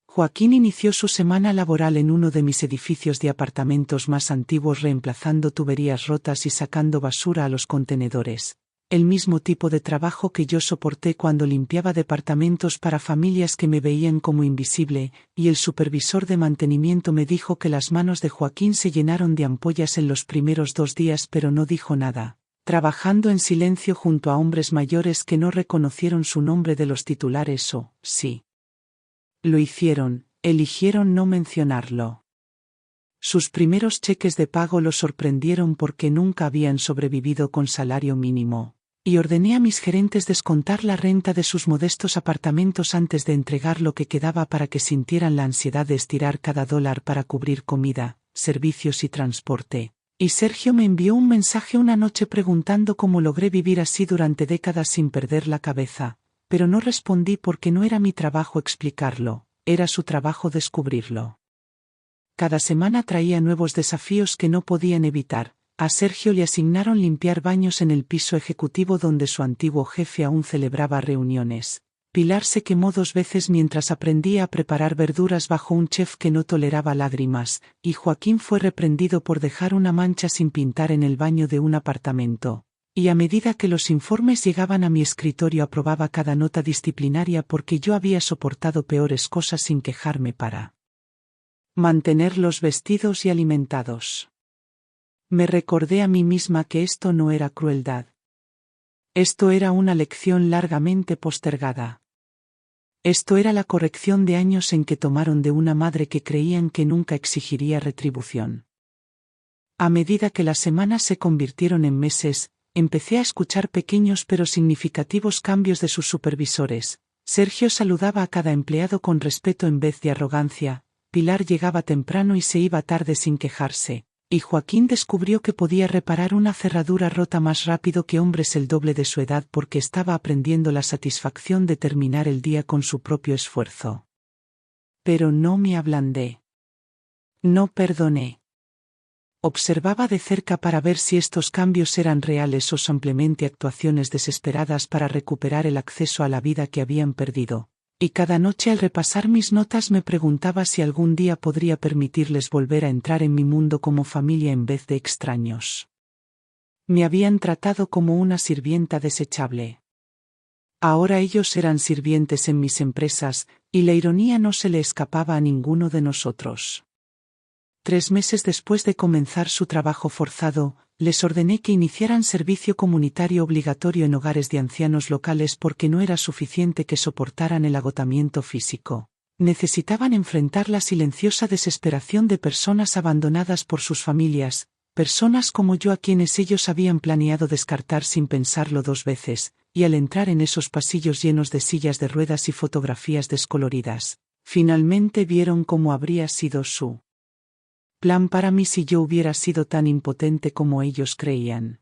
Speaker 1: Joaquín inició su semana laboral en uno de mis edificios de apartamentos más antiguos reemplazando tuberías rotas y sacando basura a los contenedores. El mismo tipo de trabajo que yo soporté cuando limpiaba departamentos para familias que me veían como invisible, y el supervisor de mantenimiento me dijo que las manos de Joaquín se llenaron de ampollas en los primeros 2 días pero no dijo nada, trabajando en silencio junto a hombres mayores que no reconocieron su nombre de los titulares o, sí, lo hicieron, eligieron no mencionarlo. Sus primeros cheques de pago lo sorprendieron porque nunca habían sobrevivido con salario mínimo, y ordené a mis gerentes descontar la renta de sus modestos apartamentos antes de entregar lo que quedaba para que sintieran la ansiedad de estirar cada dólar para cubrir comida, servicios y transporte. Y Sergio me envió un mensaje una noche preguntando cómo logré vivir así durante décadas sin perder la cabeza, pero no respondí porque no era mi trabajo explicarlo, era su trabajo descubrirlo. Cada semana traía nuevos desafíos que no podían evitar. A Sergio le asignaron limpiar baños en el piso ejecutivo donde su antiguo jefe aún celebraba reuniones. Pilar se quemó 2 veces mientras aprendía a preparar verduras bajo un chef que no toleraba lágrimas, y Joaquín fue reprendido por dejar una mancha sin pintar en el baño de un apartamento. Y a medida que los informes llegaban a mi escritorio aprobaba cada nota disciplinaria porque yo había soportado peores cosas sin quejarme para mantenerlos vestidos y alimentados. Me recordé a mí misma que esto no era crueldad. Esto era una lección largamente postergada. Esto era la corrección de años en que tomaron de una madre que creían que nunca exigiría retribución. A medida que las semanas se convirtieron en meses, empecé a escuchar pequeños pero significativos cambios de sus supervisores. Sergio saludaba a cada empleado con respeto en vez de arrogancia. Pilar llegaba temprano y se iba tarde sin quejarse, y Joaquín descubrió que podía reparar una cerradura rota más rápido que hombres el doble de su edad porque estaba aprendiendo la satisfacción de terminar el día con su propio esfuerzo. Pero no me ablandé. No perdoné. Observaba de cerca para ver si estos cambios eran reales o simplemente actuaciones desesperadas para recuperar el acceso a la vida que habían perdido. Y cada noche al repasar mis notas me preguntaba si algún día podría permitirles volver a entrar en mi mundo como familia en vez de extraños. Me habían tratado como una sirvienta desechable. Ahora ellos eran sirvientes en mis empresas, y la ironía no se le escapaba a ninguno de nosotros. 3 meses después de comenzar su trabajo forzado, Les ordené que iniciaran servicio comunitario obligatorio en hogares de ancianos locales porque no era suficiente que soportaran el agotamiento físico. Necesitaban enfrentar la silenciosa desesperación de personas abandonadas por sus familias, personas como yo a quienes ellos habían planeado descartar sin pensarlo 2 veces, y al entrar en esos pasillos llenos de sillas de ruedas y fotografías descoloridas, finalmente vieron cómo habría sido su plan para mí si yo hubiera sido tan impotente como ellos creían.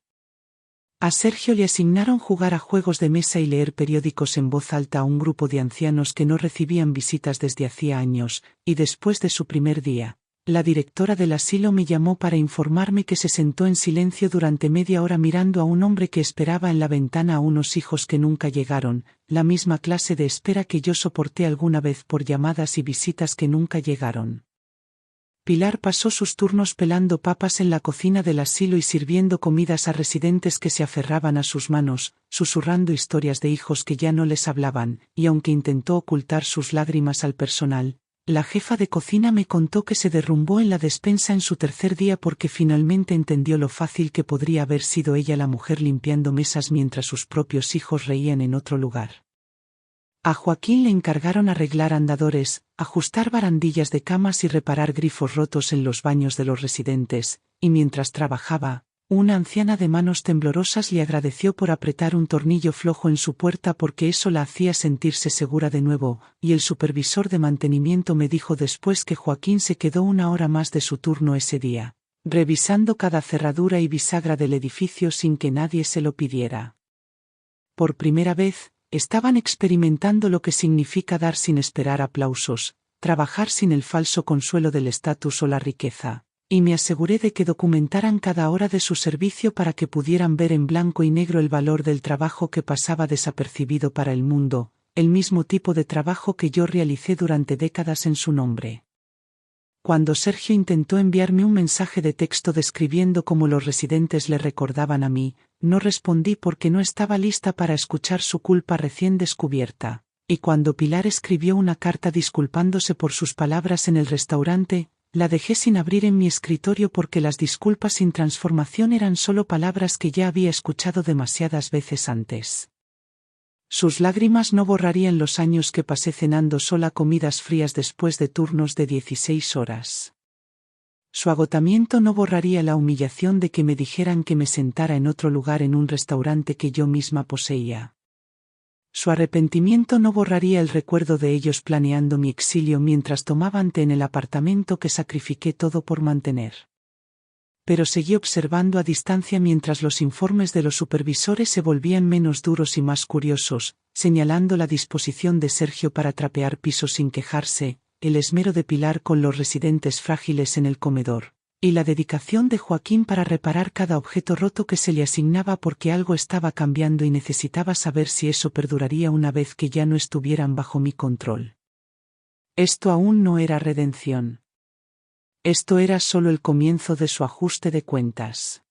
Speaker 1: A Sergio le asignaron jugar a juegos de mesa y leer periódicos en voz alta a un grupo de ancianos que no recibían visitas desde hacía años, y después de su primer día, la directora del asilo me llamó para informarme que se sentó en silencio durante media hora mirando a un hombre que esperaba en la ventana a unos hijos que nunca llegaron, la misma clase de espera que yo soporté alguna vez por llamadas y visitas que nunca llegaron. Pilar pasó sus turnos pelando papas en la cocina del asilo y sirviendo comidas a residentes que se aferraban a sus manos, susurrando historias de hijos que ya no les hablaban, y aunque intentó ocultar sus lágrimas al personal, la jefa de cocina me contó que se derrumbó en la despensa en su 3er día porque finalmente entendió lo fácil que podría haber sido ella la mujer limpiando mesas mientras sus propios hijos reían en otro lugar. A Joaquín le encargaron arreglar andadores, ajustar barandillas de camas y reparar grifos rotos en los baños de los residentes, y mientras trabajaba, una anciana de manos temblorosas le agradeció por apretar un tornillo flojo en su puerta porque eso la hacía sentirse segura de nuevo, y el supervisor de mantenimiento me dijo después que Joaquín se quedó 1 hora más de su turno ese día, revisando cada cerradura y bisagra del edificio sin que nadie se lo pidiera. Por primera vez, estaban experimentando lo que significa dar sin esperar aplausos, trabajar sin el falso consuelo del estatus o la riqueza, y me aseguré de que documentaran cada hora de su servicio para que pudieran ver en blanco y negro el valor del trabajo que pasaba desapercibido para el mundo, el mismo tipo de trabajo que yo realicé durante décadas en su nombre. Cuando Sergio intentó enviarme un mensaje de texto describiendo cómo los residentes le recordaban a mí, no respondí porque no estaba lista para escuchar su culpa recién descubierta, y cuando Pilar escribió una carta disculpándose por sus palabras en el restaurante, la dejé sin abrir en mi escritorio porque las disculpas sin transformación eran solo palabras que ya había escuchado demasiadas veces antes. Sus lágrimas no borrarían los años que pasé cenando sola comidas frías después de turnos de 16 horas. Su agotamiento no borraría la humillación de que me dijeran que me sentara en otro lugar en un restaurante que yo misma poseía. Su arrepentimiento no borraría el recuerdo de ellos planeando mi exilio mientras tomaban té en el apartamento que sacrifiqué todo por mantener. Pero seguí observando a distancia mientras los informes de los supervisores se volvían menos duros y más curiosos, señalando la disposición de Sergio para trapear pisos sin quejarse, el esmero de Pilar con los residentes frágiles en el comedor, y la dedicación de Joaquín para reparar cada objeto roto que se le asignaba porque algo estaba cambiando y necesitaba saber si eso perduraría una vez que ya no estuvieran bajo mi control. Esto aún no era redención. Esto era solo el comienzo de su ajuste de cuentas.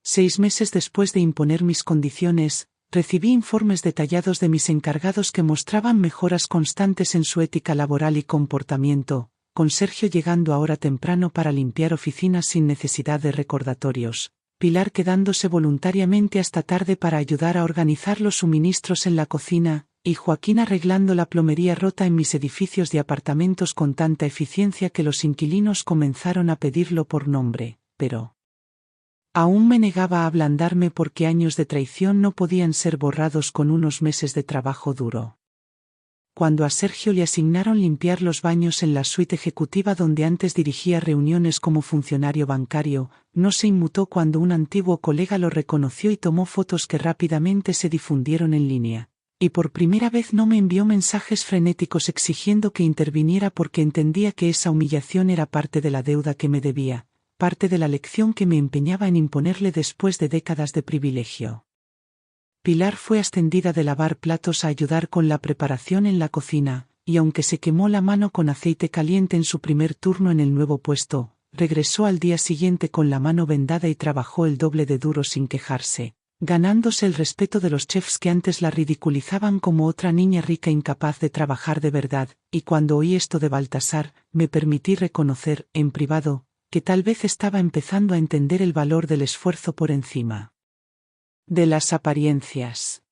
Speaker 1: 6 meses después de imponer mis condiciones, recibí informes detallados de mis encargados que mostraban mejoras constantes en su ética laboral y comportamiento, con Sergio llegando a hora temprano para limpiar oficinas sin necesidad de recordatorios, Pilar quedándose voluntariamente hasta tarde para ayudar a organizar los suministros en la cocina, y Joaquín arreglando la plomería rota en mis edificios de apartamentos con tanta eficiencia que los inquilinos comenzaron a pedirlo por nombre, pero aún me negaba a ablandarme porque años de traición no podían ser borrados con unos meses de trabajo duro. Cuando a Sergio le asignaron limpiar los baños en la suite ejecutiva donde antes dirigía reuniones como funcionario bancario, no se inmutó cuando un antiguo colega lo reconoció y tomó fotos que rápidamente se difundieron en línea. Y por primera vez no me envió mensajes frenéticos exigiendo que interviniera porque entendía que esa humillación era parte de la deuda que me debía, parte de la lección que me empeñaba en imponerle después de décadas de privilegio. Pilar fue ascendida de lavar platos a ayudar con la preparación en la cocina, y aunque se quemó la mano con aceite caliente en su primer turno en el nuevo puesto, regresó al día siguiente con la mano vendada y trabajó el doble de duro sin quejarse, ganándose el respeto de los chefs que antes la ridiculizaban como otra niña rica incapaz de trabajar de verdad, y cuando oí esto de Baltasar, me permití reconocer, en privado, que tal vez estaba empezando a entender el valor del esfuerzo por encima de las apariencias.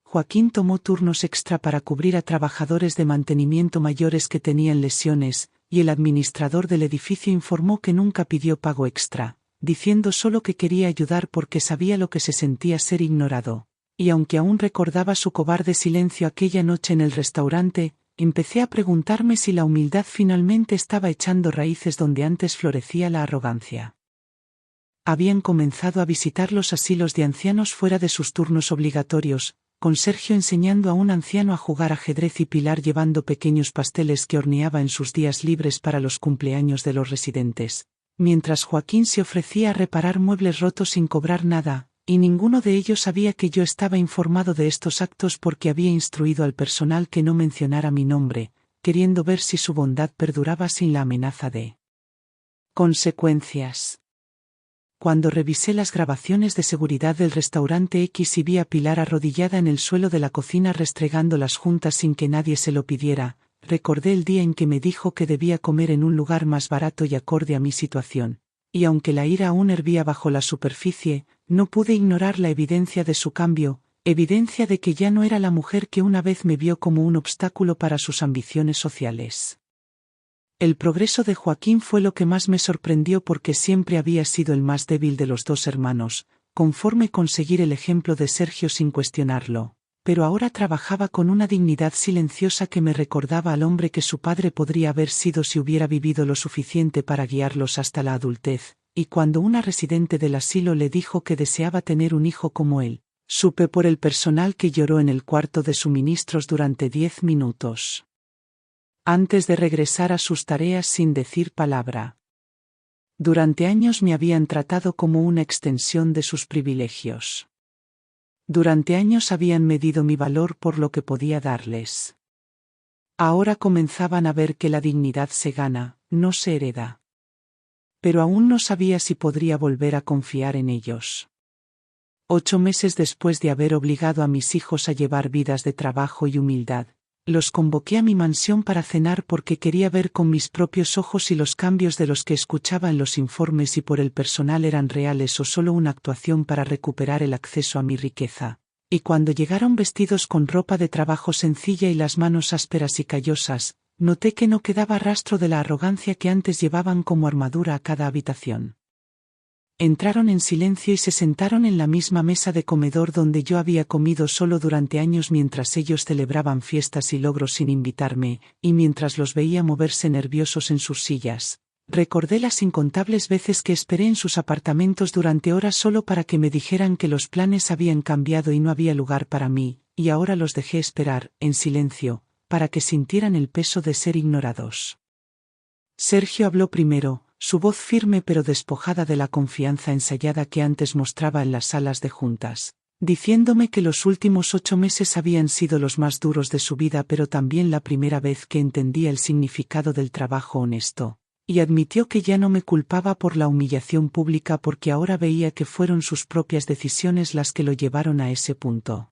Speaker 1: Joaquín tomó turnos extra para cubrir a trabajadores de mantenimiento mayores que tenían lesiones, y el administrador del edificio informó que nunca pidió pago extra, diciendo solo que quería ayudar porque sabía lo que se sentía ser ignorado. Y aunque aún recordaba su cobarde silencio aquella noche en el restaurante, empecé a preguntarme si la humildad finalmente estaba echando raíces donde antes florecía la arrogancia. Habían comenzado a visitar los asilos de ancianos fuera de sus turnos obligatorios, con Sergio enseñando a un anciano a jugar ajedrez y Pilar llevando pequeños pasteles que horneaba en sus días libres para los cumpleaños de los residentes, mientras Joaquín se ofrecía a reparar muebles rotos sin cobrar nada, y ninguno de ellos sabía que yo estaba informado de estos actos porque había instruido al personal que no mencionara mi nombre, queriendo ver si su bondad perduraba sin la amenaza de consecuencias. Cuando revisé las grabaciones de seguridad del restaurante X y vi a Pilar arrodillada en el suelo de la cocina restregando las juntas sin que nadie se lo pidiera, recordé el día en que me dijo que debía comer en un lugar más barato y acorde a mi situación, y aunque la ira aún hervía bajo la superficie, no pude ignorar la evidencia de su cambio, evidencia de que ya no era la mujer que una vez me vio como un obstáculo para sus ambiciones sociales. El progreso de Joaquín fue lo que más me sorprendió porque siempre había sido el más débil de los dos hermanos, conforme con seguir el ejemplo de Sergio sin cuestionarlo, pero ahora trabajaba con una dignidad silenciosa que me recordaba al hombre que su padre podría haber sido si hubiera vivido lo suficiente para guiarlos hasta la adultez, y cuando una residente del asilo le dijo que deseaba tener un hijo como él, supe por el personal que lloró en el cuarto de suministros durante 10 minutos. Antes de regresar a sus tareas sin decir palabra. Durante años me habían tratado como una extensión de sus privilegios. Durante años habían medido mi valor por lo que podía darles. Ahora comenzaban a ver que la dignidad se gana, no se hereda. Pero aún no sabía si podría volver a confiar en ellos. 8 meses después de haber obligado a mis hijos a llevar vidas de trabajo y humildad, los convoqué a mi mansión para cenar porque quería ver con mis propios ojos si los cambios de los que escuchaba en los informes y por el personal eran reales o solo una actuación para recuperar el acceso a mi riqueza. Y cuando llegaron vestidos con ropa de trabajo sencilla y las manos ásperas y callosas, noté que no quedaba rastro de la arrogancia que antes llevaban como armadura a cada habitación. Entraron en silencio y se sentaron en la misma mesa de comedor donde yo había comido solo durante años mientras ellos celebraban fiestas y logros sin invitarme, y mientras los veía moverse nerviosos en sus sillas. Recordé las incontables veces que esperé en sus apartamentos durante horas solo para que me dijeran que los planes habían cambiado y no había lugar para mí, y ahora los dejé esperar, en silencio, para que sintieran el peso de ser ignorados. Sergio habló primero, su voz firme pero despojada de la confianza ensayada que antes mostraba en las salas de juntas, diciéndome que los últimos 8 meses habían sido los más duros de su vida pero también la primera vez que entendía el significado del trabajo honesto, y admitió que ya no me culpaba por la humillación pública porque ahora veía que fueron sus propias decisiones las que lo llevaron a ese punto.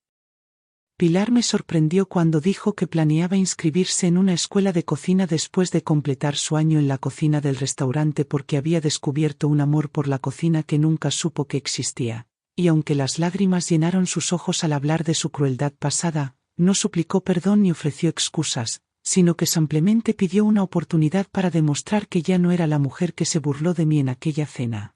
Speaker 1: Pilar me sorprendió cuando dijo que planeaba inscribirse en una escuela de cocina después de completar su año en la cocina del restaurante porque había descubierto un amor por la cocina que nunca supo que existía, y aunque las lágrimas llenaron sus ojos al hablar de su crueldad pasada, no suplicó perdón ni ofreció excusas, sino que simplemente pidió una oportunidad para demostrar que ya no era la mujer que se burló de mí en aquella cena.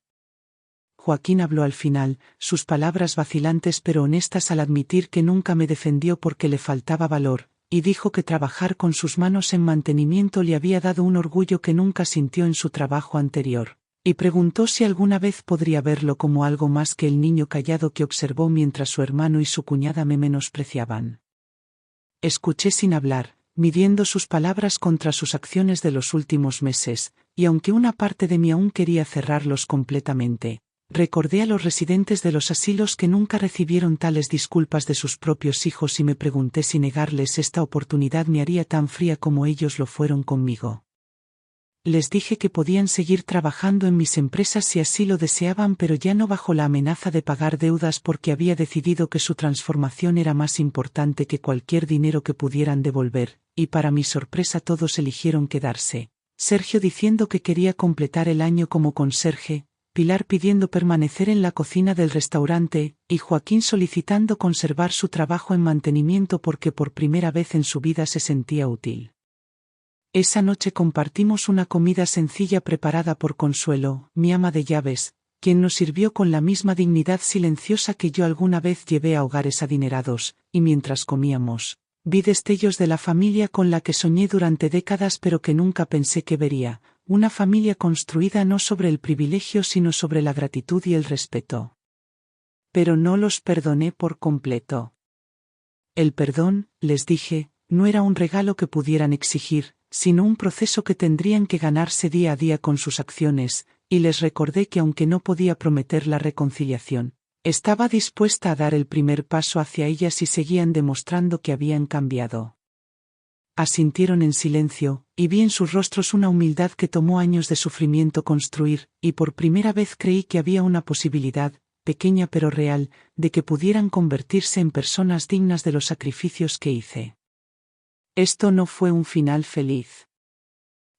Speaker 1: Joaquín habló al final, sus palabras vacilantes pero honestas al admitir que nunca me defendió porque le faltaba valor, y dijo que trabajar con sus manos en mantenimiento le había dado un orgullo que nunca sintió en su trabajo anterior, y preguntó si alguna vez podría verlo como algo más que el niño callado que observó mientras su hermano y su cuñada me menospreciaban. Escuché sin hablar, midiendo sus palabras contra sus acciones de los últimos meses, y aunque una parte de mí aún quería cerrarlos completamente, recordé a los residentes de los asilos que nunca recibieron tales disculpas de sus propios hijos y me pregunté si negarles esta oportunidad me haría tan fría como ellos lo fueron conmigo. Les dije que podían seguir trabajando en mis empresas si así lo deseaban pero ya no bajo la amenaza de pagar deudas porque había decidido que su transformación era más importante que cualquier dinero que pudieran devolver, y para mi sorpresa todos eligieron quedarse. Sergio diciendo que quería completar el año como conserje, Pilar pidiendo permanecer en la cocina del restaurante, y Joaquín solicitando conservar su trabajo en mantenimiento porque por primera vez en su vida se sentía útil. Esa noche compartimos una comida sencilla preparada por Consuelo, mi ama de llaves, quien nos sirvió con la misma dignidad silenciosa que yo alguna vez llevé a hogares adinerados, y mientras comíamos, vi destellos de la familia con la que soñé durante décadas pero que nunca pensé que vería, una familia construida no sobre el privilegio sino sobre la gratitud y el respeto. Pero no los perdoné por completo. El perdón, les dije, no era un regalo que pudieran exigir, sino un proceso que tendrían que ganarse día a día con sus acciones, y les recordé que aunque no podía prometer la reconciliación, estaba dispuesta a dar el primer paso hacia ellas si seguían demostrando que habían cambiado. Asintieron en silencio, y vi en sus rostros una humildad que tomó años de sufrimiento construir, y por primera vez creí que había una posibilidad, pequeña pero real, de que pudieran convertirse en personas dignas de los sacrificios que hice. Esto no fue un final feliz.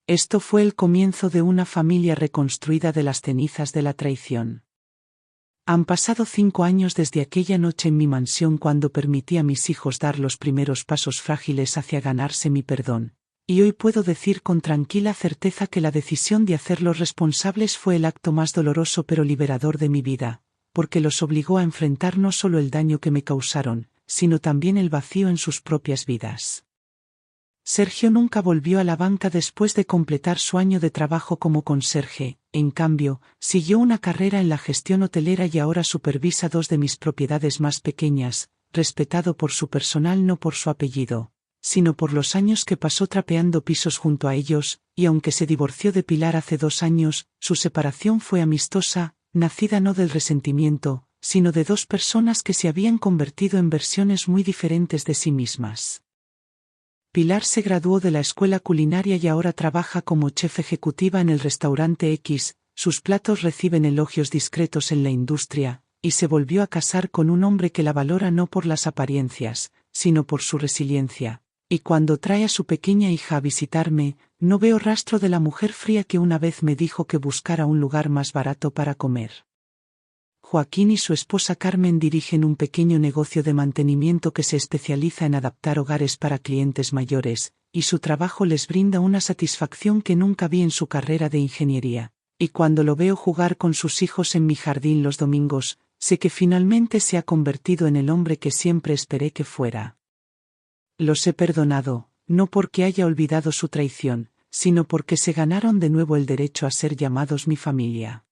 Speaker 1: Esto fue el comienzo de una familia reconstruida de las cenizas de la traición. Han pasado 5 años desde aquella noche en mi mansión cuando permití a mis hijos dar los primeros pasos frágiles hacia ganarse mi perdón, y hoy puedo decir con tranquila certeza que la decisión de hacerlos responsables fue el acto más doloroso pero liberador de mi vida, porque los obligó a enfrentar no solo el daño que me causaron, sino también el vacío en sus propias vidas. Sergio nunca volvió a la banca después de completar su año de trabajo como conserje, en cambio, siguió una carrera en la gestión hotelera y ahora supervisa 2 de mis propiedades más pequeñas, respetado por su personal no por su apellido, sino por los años que pasó trapeando pisos junto a ellos, y aunque se divorció de Pilar hace 2 años, su separación fue amistosa, nacida no del resentimiento, sino de 2 personas que se habían convertido en versiones muy diferentes de sí mismas. Pilar se graduó de la escuela culinaria y ahora trabaja como chef ejecutiva en el restaurante X, sus platos reciben elogios discretos en la industria, y se volvió a casar con un hombre que la valora no por las apariencias, sino por su resiliencia, y cuando trae a su pequeña hija a visitarme, no veo rastro de la mujer fría que una vez me dijo que buscara un lugar más barato para comer. Joaquín y su esposa Carmen dirigen un pequeño negocio de mantenimiento que se especializa en adaptar hogares para clientes mayores, y su trabajo les brinda una satisfacción que nunca vi en su carrera de ingeniería. Y cuando lo veo jugar con sus hijos en mi jardín los domingos, sé que finalmente se ha convertido en el hombre que siempre esperé que fuera. Los he perdonado, no porque haya olvidado su traición, sino porque se ganaron de nuevo el derecho a ser llamados mi familia.